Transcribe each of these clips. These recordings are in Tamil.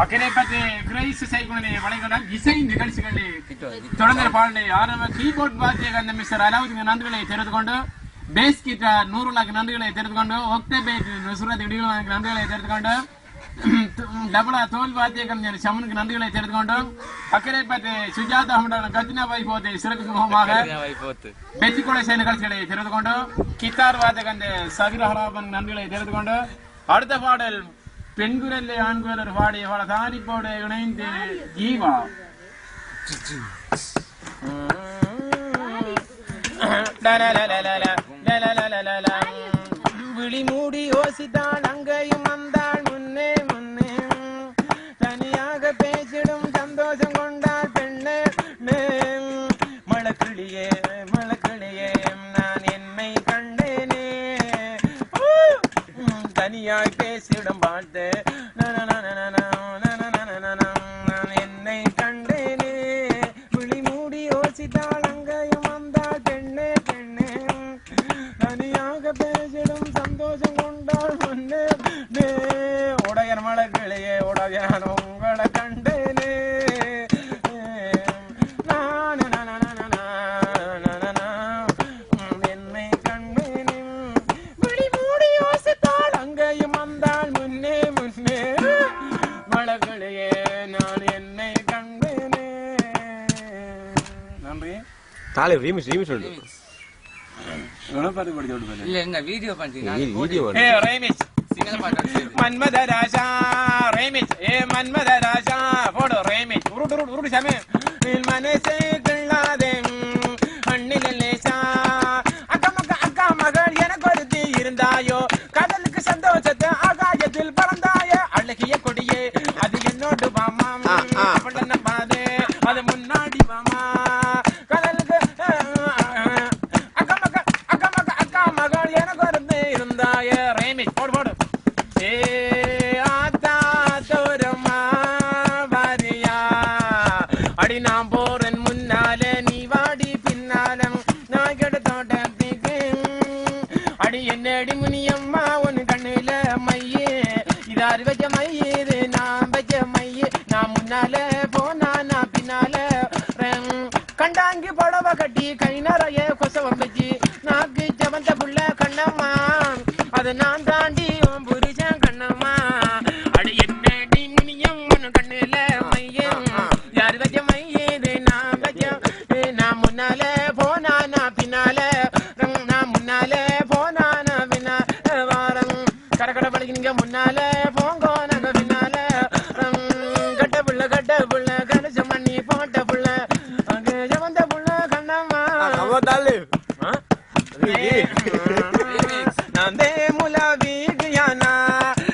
அக்கரைப்பட்டு கிரைஸ் சைக்கிளை வழங்கினால் இசை நிகழ்ச்சிகளில் தொடர்ந்து பாடலை ஆரம்ப கீபோர்ட் வாத்தியக அந்த மிஸ்டர் அலாவுதீன் நன்றிகளை தெரிந்து கொண்டு பேஸ் கிட்டார் 100 நன்றிகளை தெரிந்து கொண்டு ஒக்டபேட் நுசுரத் இடிகளுக்கு நன்றிகளை தெரிந்து கொண்டு டபுளா தோல் வாத்தியக சமனுக்கு நன்றிகளை தெரிந்து கொண்டு அக்கரைப்பட்டு சுஜாதா கத்தினாபாய் போத்து சிறப்பு முகமாக வெற்றிக்கொலை செய்ய நிகழ்ச்சிகளை தெரிந்து கொண்டு கித்தார் வாத்தியக அந்த சகிரஹராபன் நன்றிகளை தெரிந்து கொண்டு அடுத்த பாடல் பெண்குரல் ஆண்குரல் பாடிய பல தாரிப்போடு இணைந்து ஜீவா விழி மூடி யோசித்தாள் அங்கேயும் வந்தாள் முன்னே முன்னே தனியாக பேசிடும் சந்தோஷம் கொண்டாள் பெண்ணே மழக்கிளியே மழக்கிளியே நான் என்னை கண்டேனே தனியாய் பேசிடும் பார்த்து என்னை கண்டேனே விழி மூடி யோசித்தாள் அங்கேயும் வந்தாள் பெண்ணே பெண்ணே தனியாக பேசிடும் சந்தோஷம் கொண்டாள் முன்னே உடையன் மழக்கிளையே உடையான் உங்களை கண்டேனே என்னை கண்டேனே விழி மூடி யோசித்தாள் அங்கேயும் வந்தாள் முன்னே முன்னே மழக்கிளையே நான் என்னை கண்டேனே. நன்றி. தாலே ரீமிக்ஸ் ரீமிக்ஸ் சொல்லு. பாட்டு படிச்சு விடு. இல்ல எங்க வீடியோ பண்றீங்க. வீடியோ. ரீமிக்ஸ். சிங்கிள் பாட்டு. மன்மத ராஜா ரீமிக்ஸ். மன்மத ராஜா போடு ரீமிக்ஸ். உருடு சாமி. மனசே கிள்ளாதே அண்ணிலே லேசா அக்கா மகள் எனக்கு ஒருத்தி இருந்தாயோ கடலுக்கு சந்தோஷத்தை ஆகாயத்தில் பறந்தாய அழகிய கொடியே அது என்னோடு வாமா பாது அது முன்னாடி வாமா கடலுக்கு அக்கா மகள் எனக்கு ஒருத்தி இருந்தாய ரேமிக் போடு ஏ ஆத்தா தோரமா வாரியா அடி நான் போறேன் முன்னாலே நீ வாடி பின்னால நான் கெடுத்தோட்டத்துக்கு அடி என்னடி முனியம்மா உன் கண்ணுல மையே இதாரு வச்ச மையே இது நான் வச்ச மையே நான் முன்னால போனா நான் பின்னால கண்டாங்கி புடவை கட்டி கை நிறைய கொசவம் வச்சு நாக்கு ஜவந்த புள்ள கண்ணம்மா அது நான் தாண்டி புரிச்சேன் கண்ணம்மா அடி என்னடி முனியம் உன் கண்ணுல மையே யாரு வச்ச மையே இது நான் வச்ச நான் முன்னால போனா நான் பின்னால நான் முன்னால போனா நான் பின்னால வாரம் கடற்கடை பழகிங்க முன்னால போங்கோ நாங்க பின்னால கட்ட புள்ள கடைசி மண்ணி போட்ட புள்ள அங்க ஜவந்த புள்ள கண்ணம்மா நான் தே முலா வீடியானா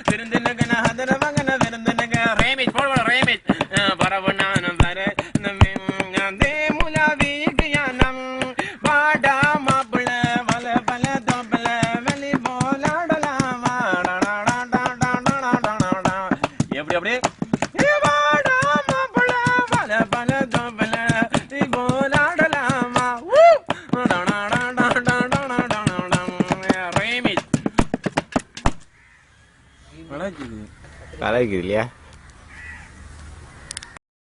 விருந்து நகன ஹதர வங்கன விருந்து நக ரேமிட் போடுவா ரேமிட் பரவ நான் வர நான் தே முலா வீடியானா வாடா மாப்புள வல பல தோப்பல வெளி போலாடலாமா எப்படி அப்படி வாடா மாப்புள வல பல தோப்பல போலாடலாமா ரேமிட் கலாய்க்குது இல்லையா?